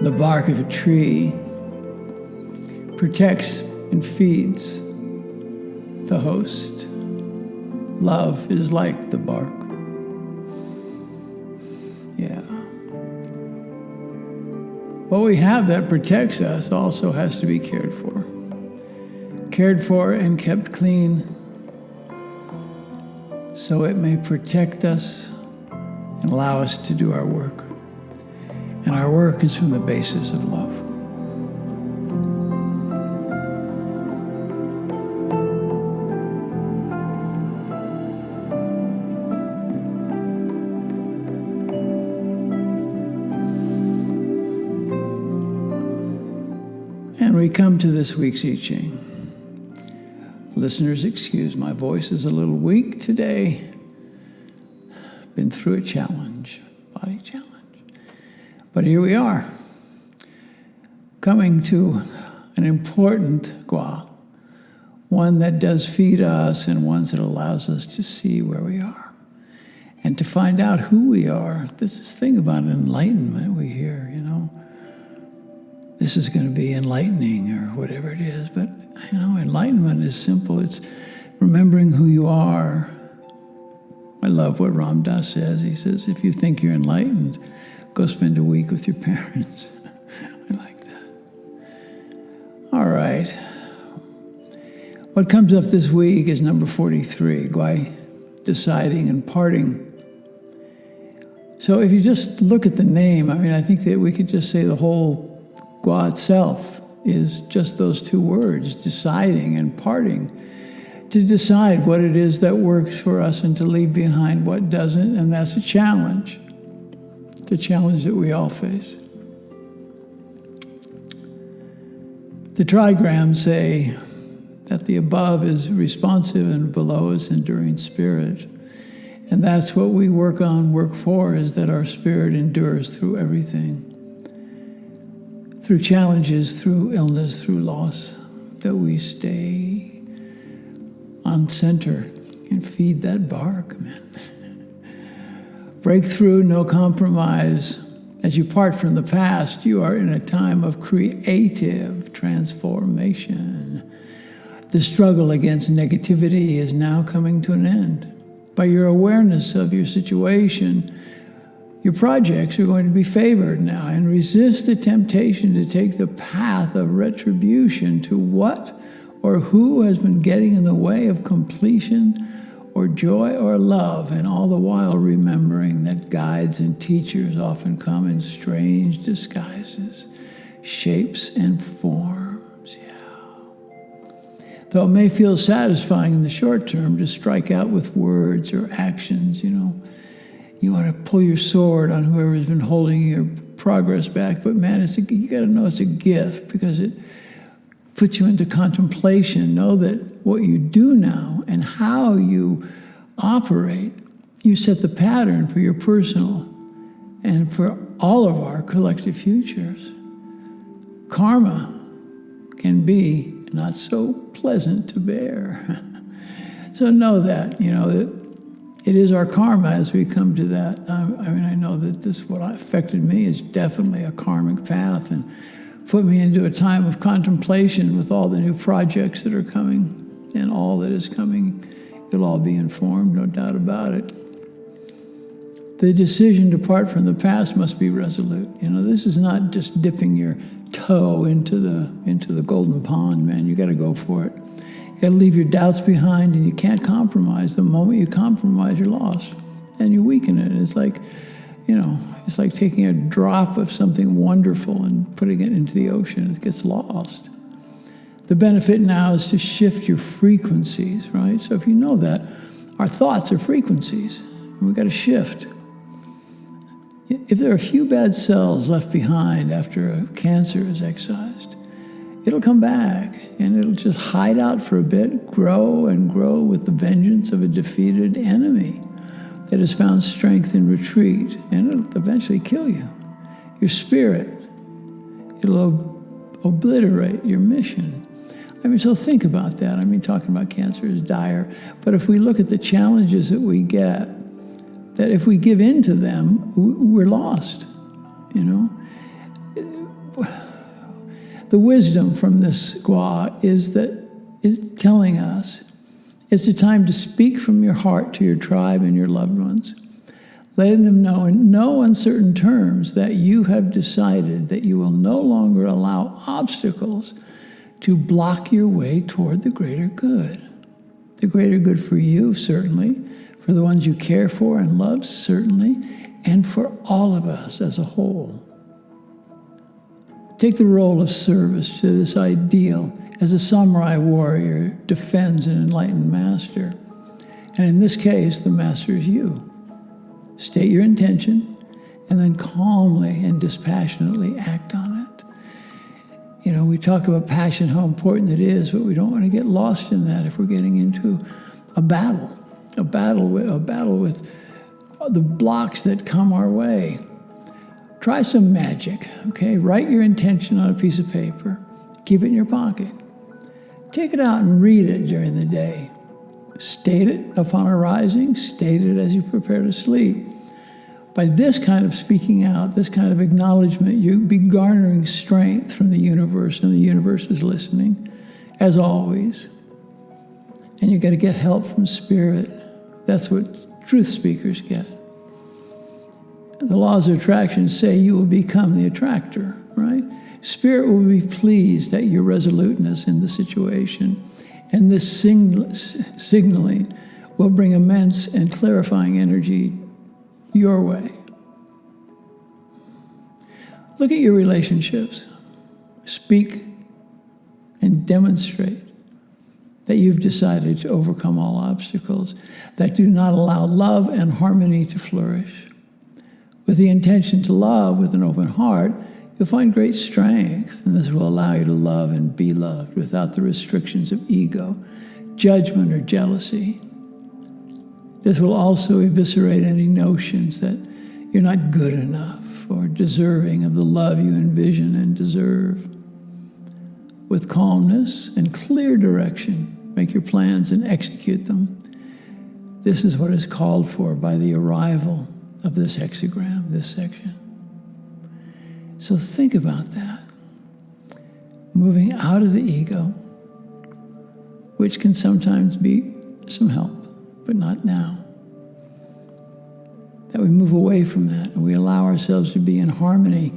The bark of a tree protects and feeds the host. Love is like the bark. Yeah. What we have that protects us also has to be cared for. Cared for and kept clean so it may protect us and allow us to do our work. And our work is from the basis of love. And we come to this week's I Ching. Listeners, excuse my voice is a little weak today. Been through a challenge, body challenge. But here we are, coming to an important gua, one that does feed us and one that allows us to see where we are and to find out who we are. This is the thing about enlightenment we hear, This is going to be enlightening or whatever it is, but enlightenment is simple. It's remembering who you are. I love what Ram Dass says. He says, if you think you're enlightened, go spend a week with your parents. I like that. All right. What comes up this week is number 43, Gwai, deciding and parting. So if you just look at the name, I think that we could just say the whole Gua itself is just those two words, deciding and parting. To decide what it is that works for us and to leave behind what doesn't, and that's a challenge. It's a challenge that we all face. The trigrams say that the above is responsive and below is enduring spirit. And that's what we work for, is that our spirit endures through everything. Through challenges, through illness, through loss, that we stay on center and feed that bark, man. Breakthrough, no compromise. As you part from the past, you are in a time of creative transformation. The struggle against negativity is now coming to an end. By your awareness of your situation, your projects are going to be favored now, and resist the temptation to take the path of retribution to what or who has been getting in the way of completion or joy or love, and all the while remembering that guides and teachers often come in strange disguises, shapes and forms. Though it may feel satisfying in the short term to strike out with words or actions, you want to pull your sword on whoever's been holding your progress back. But man, you got to know it's a gift, because it puts you into contemplation. Know that what you do now and how you operate, you set the pattern for your personal and for all of our collective futures. Karma can be not so pleasant to bear. So know that, that it is our karma as we come to that. I know that what affected me is definitely a karmic path, and put me into a time of contemplation with all the new projects that are coming and all that is coming. You'll all be informed, no doubt about it. The decision to part from the past must be resolute. This is not just dipping your toe into the golden pond, man. You got to go for it. You got to leave your doubts behind, and you can't compromise. The moment you compromise, you're lost, and you weaken it. It's like, it's like taking a drop of something wonderful and putting it into the ocean. It gets lost. The benefit now is to shift your frequencies, right? So if you know that, our thoughts are frequencies, and we've got to shift. If there are a few bad cells left behind after a cancer is excised, it'll come back, and it'll just hide out for a bit, grow and grow with the vengeance of a defeated enemy that has found strength in retreat, and it'll eventually kill you. Your spirit, it'll obliterate your mission. So think about that. Talking about cancer is dire, but if we look at the challenges that we get, that if we give in to them, we're lost, the wisdom from this gua is telling us it's a time to speak from your heart to your tribe and your loved ones, letting them know in no uncertain terms that you have decided that you will no longer allow obstacles to block your way toward the greater good. The greater good for you, certainly, for the ones you care for and love, certainly, and for all of us as a whole. Take the role of service to this ideal as a samurai warrior defends an enlightened master. And in this case, the master is you. State your intention and then calmly and dispassionately act on it. You know, we talk about passion, how important it is, but we don't want to get lost in that if we're getting into a battle with the blocks that come our way. Try some magic, okay? Write your intention on a piece of paper. Keep it in your pocket. Take it out and read it during the day. State it upon arising. State it as you prepare to sleep. By this kind of speaking out, this kind of acknowledgement, you'll be garnering strength from the universe, and the universe is listening, as always. And you've got to get help from spirit. That's what truth speakers get. The laws of attraction say you will become the attractor, right? Spirit will be pleased at your resoluteness in the situation, and this signaling will bring immense and clarifying energy your way. Look at your relationships. Speak and demonstrate that you've decided to overcome all obstacles that do not allow love and harmony to flourish. With the intention to love with an open heart, you'll find great strength, and this will allow you to love and be loved without the restrictions of ego, judgment, or jealousy. This will also eviscerate any notions that you're not good enough or deserving of the love you envision and deserve. With calmness and clear direction, make your plans and execute them. This is what is called for by the arrival of this hexagram, this section. So think about that. Moving out of the ego, which can sometimes be some help, but not now. That we move away from that and we allow ourselves to be in harmony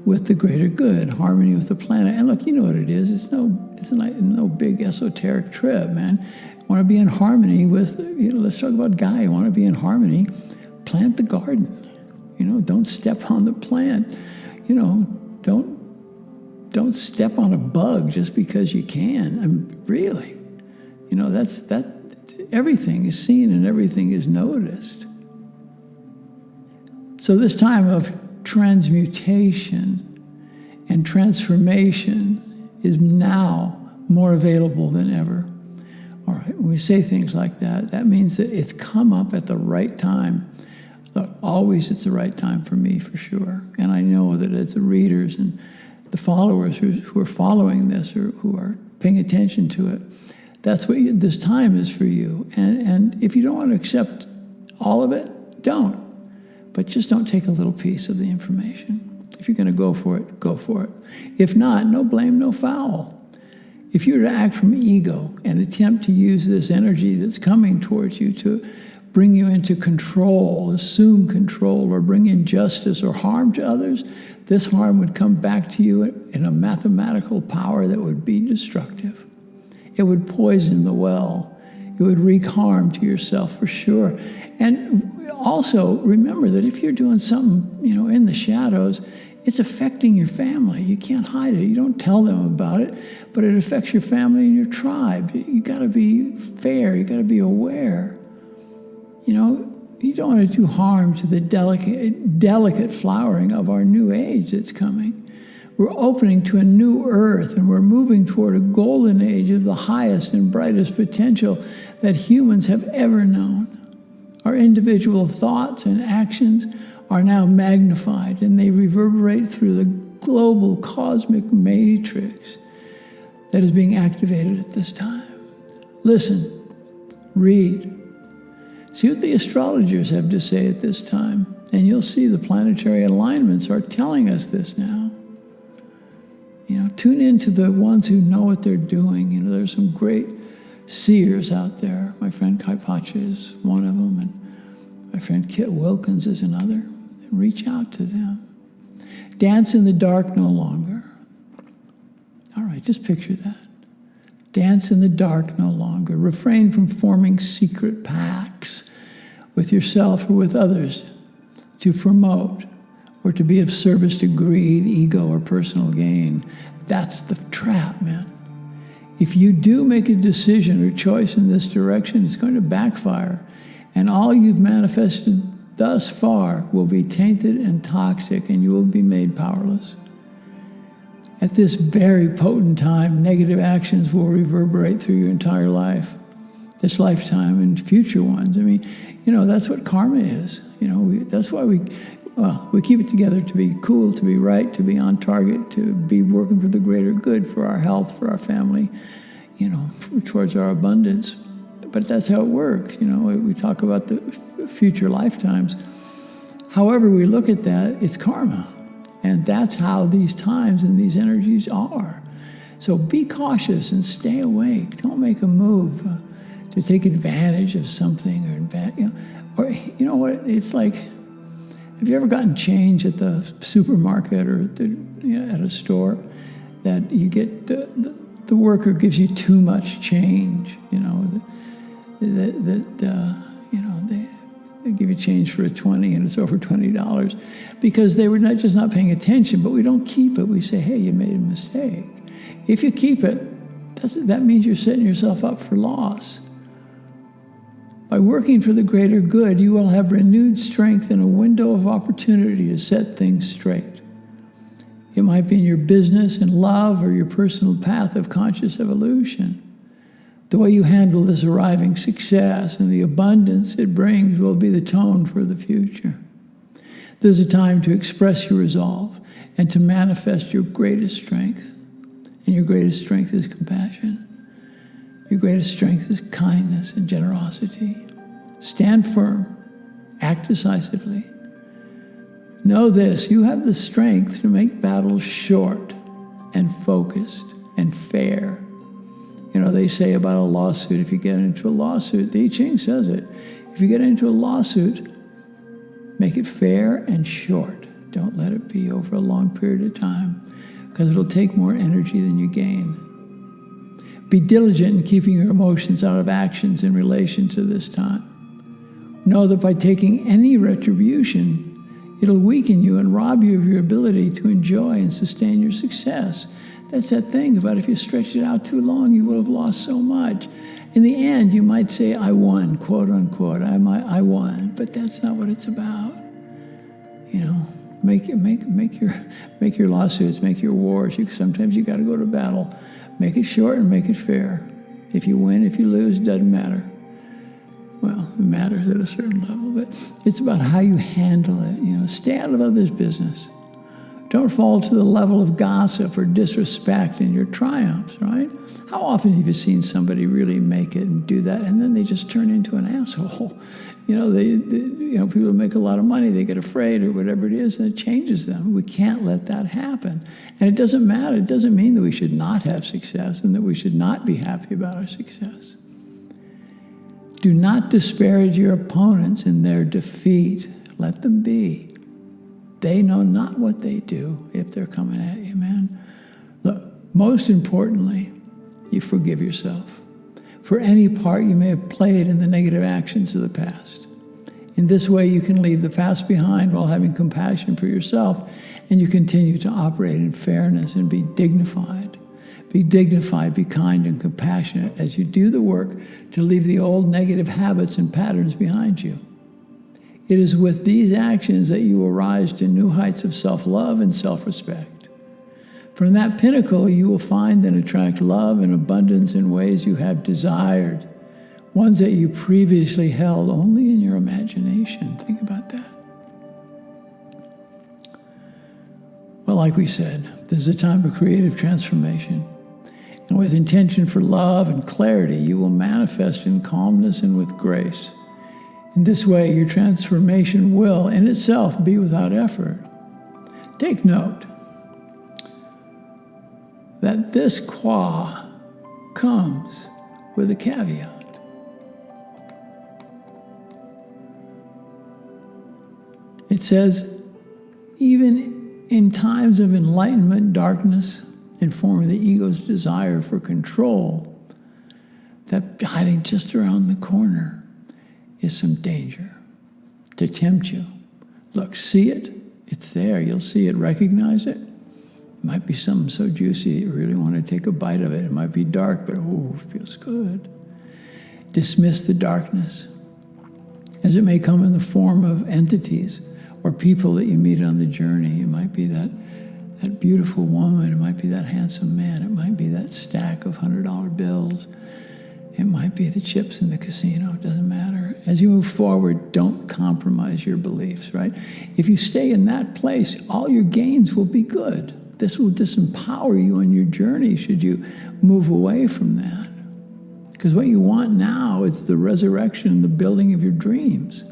with the greater good, harmony with the planet. And look, you know what it is. It's no big esoteric trip, man. You want to be in harmony with, let's talk about Gaia. You want to be in harmony, plant the garden. Don't step on the plant. Don't step on a bug just because you can. Really. Everything is seen and everything is noticed. So this time of transmutation and transformation is now more available than ever. All right, when we say things like that, that means that it's come up at the right time. Look, always it's the right time for me, for sure. And I know that as the readers and the followers who are following this or who are paying attention to it, that's what this time is for you. And if you don't want to accept all of it, don't. But just don't take a little piece of the information. If you're going to go for it, go for it. If not, no blame, no foul. If you were to act from ego and attempt to use this energy that's coming towards you to bring you into control, assume control, or bring injustice or harm to others, this harm would come back to you in a mathematical power that would be destructive. It would poison the well. It would wreak harm to yourself for sure. And also remember that if you're doing something, in the shadows, it's affecting your family. You can't hide it. You don't tell them about it, but it affects your family and your tribe. You got to be fair. You got to be aware. You don't want to do harm to the delicate flowering of our new age that's coming. We're opening to a new earth, and we're moving toward a golden age of the highest and brightest potential that humans have ever known. Our individual thoughts and actions are now magnified, and they reverberate through the global cosmic matrix that is being activated at this time. Listen, read, see what the astrologers have to say at this time, and you'll see the planetary alignments are telling us this now. Tune into the ones who know what they're doing. There's some great seers out there. My friend Kai Pacha is one of them, and my friend Kit Wilkins is another. And reach out to them. Dance in the dark no longer. All right, just picture that. Dance in the dark no longer. Refrain from forming secret pacts with yourself or with others to promote or to be of service to greed, ego, or personal gain. That's the trap, man. If you do make a decision or choice in this direction, it's going to backfire. And all you've manifested thus far will be tainted and toxic, and you will be made powerless. At this very potent time, negative actions will reverberate through your entire life, this lifetime and future ones. That's what karma is. That's why we keep it together to be cool, to be right, to be on target, to be working for the greater good, for our health, for our family, towards our abundance. But that's how it works. We talk about the future lifetimes. However we look at that, it's karma. And that's how these times and these energies are. So be cautious and stay awake. Don't make a move to take advantage of something or you know what? It's like, have you ever gotten change at the supermarket or at a store that you get the worker gives you too much change? They give you change for a 20 and it's over $20 because they were not paying attention, but we don't keep it. We say, hey, you made a mistake. If you keep it, that means you're setting yourself up for loss. By working for the greater good, you will have renewed strength and a window of opportunity to set things straight. It might be in your business and love or your personal path of conscious evolution. The way you handle this arriving success and the abundance it brings will be the tone for the future. There's a time to express your resolve and to manifest your greatest strength. And your greatest strength is compassion. Your greatest strength is kindness and generosity. Stand firm. Act decisively. Know this, you have the strength to make battles short and focused and fair. They say about a lawsuit, if you get into a lawsuit, the I Ching says it, if you get into a lawsuit, make it fair and short. Don't let it be over a long period of time, because it'll take more energy than you gain. Be diligent in keeping your emotions out of actions in relation to this time. Know that by taking any retribution, it'll weaken you and rob you of your ability to enjoy and sustain your success. That's that thing about if you stretch it out too long, you will have lost so much. In the end, you might say, I won, quote unquote, I won, but that's not what it's about. Make your lawsuits, make your wars. Sometimes you got to go to battle. Make it short and make it fair. If you win, if you lose, doesn't matter. Well, it matters at a certain level, but it's about how you handle it. Stay out of others' business. Don't fall to the level of gossip or disrespect in your triumphs, right? How often have you seen somebody really make it and do that, and then they just turn into an asshole? People make a lot of money, they get afraid or whatever it is, and it changes them. We can't let that happen. And it doesn't matter. It doesn't mean that we should not have success and that we should not be happy about our success. Do not disparage your opponents in their defeat. Let them be. They know not what they do if they're coming at you, man. Look, most importantly, you forgive yourself for any part you may have played in the negative actions of the past. In this way, you can leave the past behind while having compassion for yourself, and you continue to operate in fairness and be dignified. Be dignified, be kind and compassionate as you do the work to leave the old negative habits and patterns behind you. It is with these actions that you will rise to new heights of self-love and self-respect. From that pinnacle, you will find and attract love and abundance in ways you have desired, ones that you previously held only in your imagination. Think about that. Well, like we said, this is a time of creative transformation. And with intention for love and clarity, you will manifest in calmness and with grace. In this way, your transformation will, in itself, be without effort. Take note. that this qua comes with a caveat. It says, even in times of enlightenment, darkness, in form of the ego's desire for control, that hiding just around the corner is some danger to tempt you. Look, see it. It's there. You'll see it. Recognize it. It might be something so juicy that you really want to take a bite of it. It might be dark, but oh, it feels good. Dismiss the darkness, as it may come in the form of entities or people that you meet on the journey. It might be that beautiful woman. It might be that handsome man. It might be that stack of $100 bills. It might be the chips in the casino. It doesn't matter. As you move forward, don't compromise your beliefs, right? If you stay in that place, all your gains will be good. This will disempower you on your journey should you move away from that. Because what you want now is the resurrection, the building of your dreams,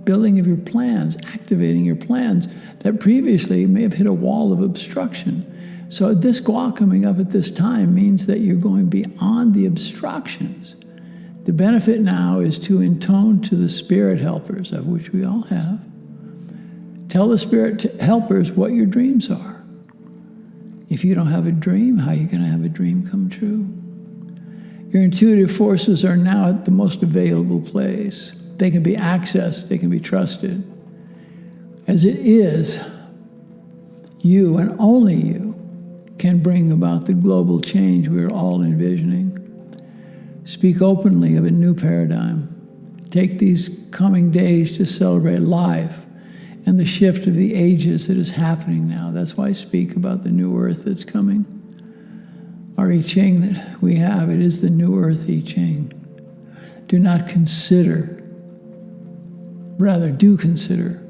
building of your plans, activating your plans that previously may have hit a wall of obstruction. So this gua coming up at this time means that you're going beyond the obstructions. The benefit now is to intone to the spirit helpers, of which we all have. Tell the spirit helpers what your dreams are. If you don't have a dream, how are you going to have a dream come true? Your intuitive forces are now at the most available place. They can be accessed, they can be trusted. As it is, you and only you can bring about the global change we're all envisioning. Speak openly of a new paradigm. Take these coming days to celebrate life and the shift of the ages that is happening now. That's why I speak about the new earth that's coming. Our I Ching that we have, it is the new earth I Ching. Do not consider, rather do consider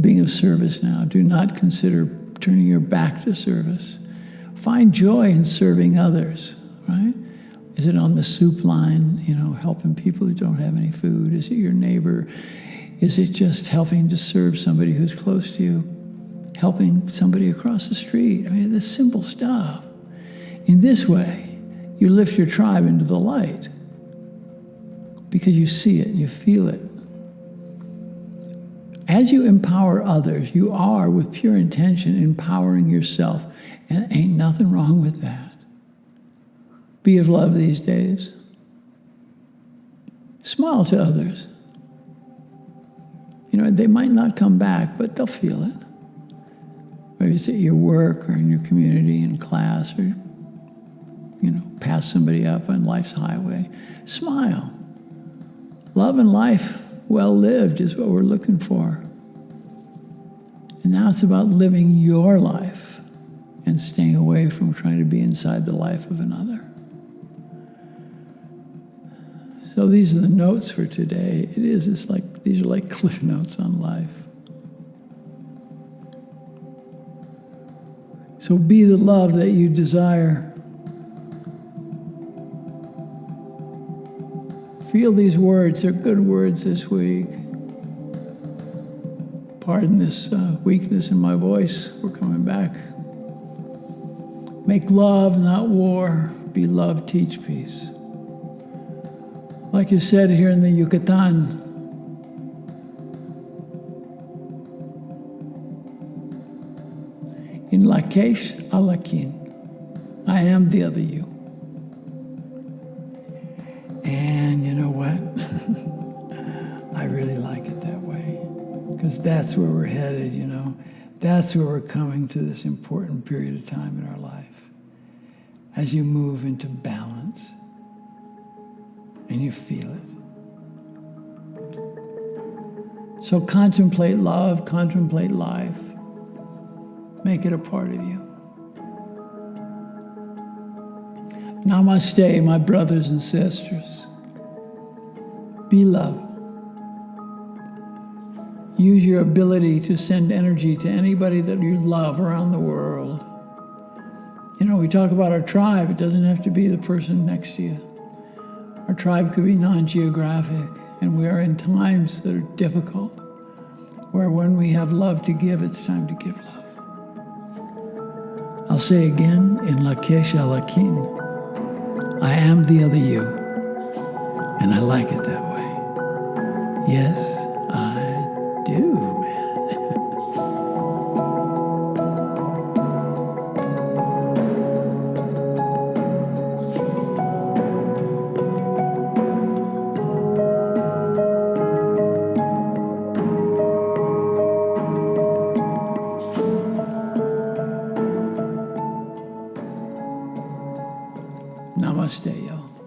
being of service now. Do not consider turning your back to service. Find joy in serving others, right? Is it on the soup line, helping people who don't have any food? Is it your neighbor? Is it just helping to serve somebody who's close to you? Helping somebody across the street? I mean, this simple stuff. In this way, you lift your tribe into the light because you see it and you feel it. As you empower others, you are, with pure intention, empowering yourself. And ain't nothing wrong with that. Be of love these days. Smile to others. They might not come back, but they'll feel it. Whether it's at your work or in your community, in class, or, pass somebody up on life's highway. Smile. Love and life well lived is what we're looking for. And now it's about living your life and staying away from trying to be inside the life of another. So these are the notes for today. These are like cliff notes on life. So be the love that you desire. Feel these words. They're good words this week. Pardon this weakness in my voice. We're coming back. Make love, not war. Be love, teach peace. Like you said here in the Yucatan, in Lakesh Alakin, I am the other you. And you know what? I really like it that way, because that's where we're headed, That's where we're coming to this important period of time in our life. As you move into balance and you feel it. So contemplate love, contemplate life. Make it a part of you. Namaste, my brothers and sisters. Be love. Use your ability to send energy to anybody that you love around the world. We talk about our tribe. It doesn't have to be the person next to you. Our tribe could be non-geographic, and we are in times that are difficult, where when we have love to give, it's time to give love. I'll say again in Lakesh Alakin, I am the other you, and I like it that way. Yes, I do, man. Namaste, y'all.